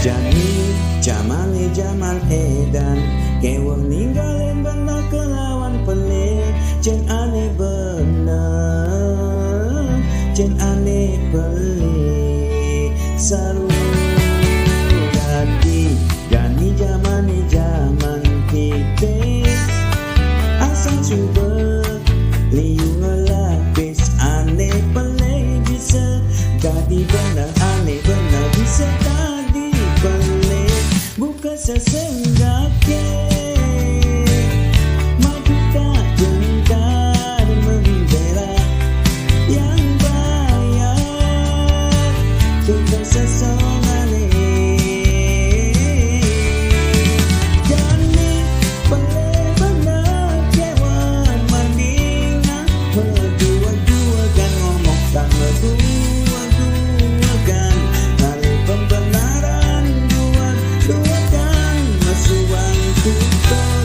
Jani jamane jaman edan kewa ninggalin benda kelawan pelik jen aneh bener jen aneh pelik saru ganti Jani jamane jaman titik asal coba liu ngelapis aneh pelik bisa jadi bener aneh bener bisa jadi pelik bukan sesenggake maju tak jengkar membela yang bayar bukan sesongane Jani pelik bener kewan mandingan berdua-dua kan ngomong tak berdua-dua kan kali pembenaran dua kan masuang tutor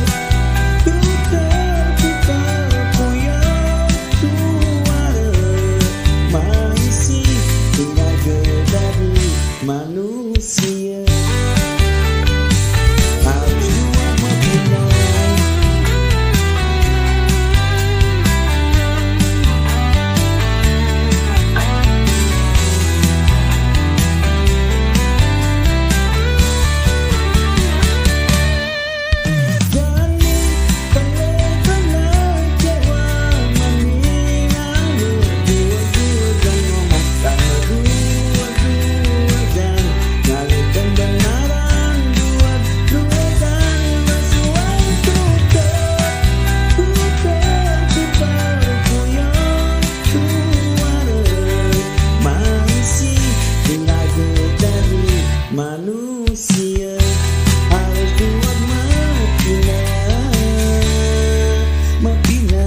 puyang suara maisi tinggal dari manusia harus dua memulai Jani pelik bener kewa mandingan berdua-dua kan ngomong tak berdua-dua kan kali pembenaran dua kan masuang tutor puyang suara maisi tinggal dari manusia harus buat mapina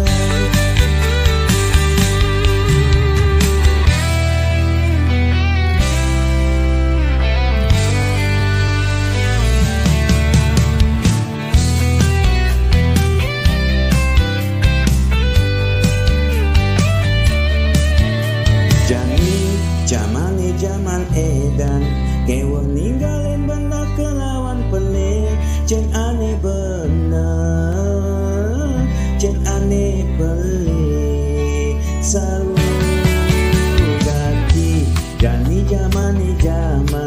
Jani jamane jaman edan kewa ninggalin benda kelawan pelik jen aneh bener jen aneh pelik selalu ganti Jani jamane jaman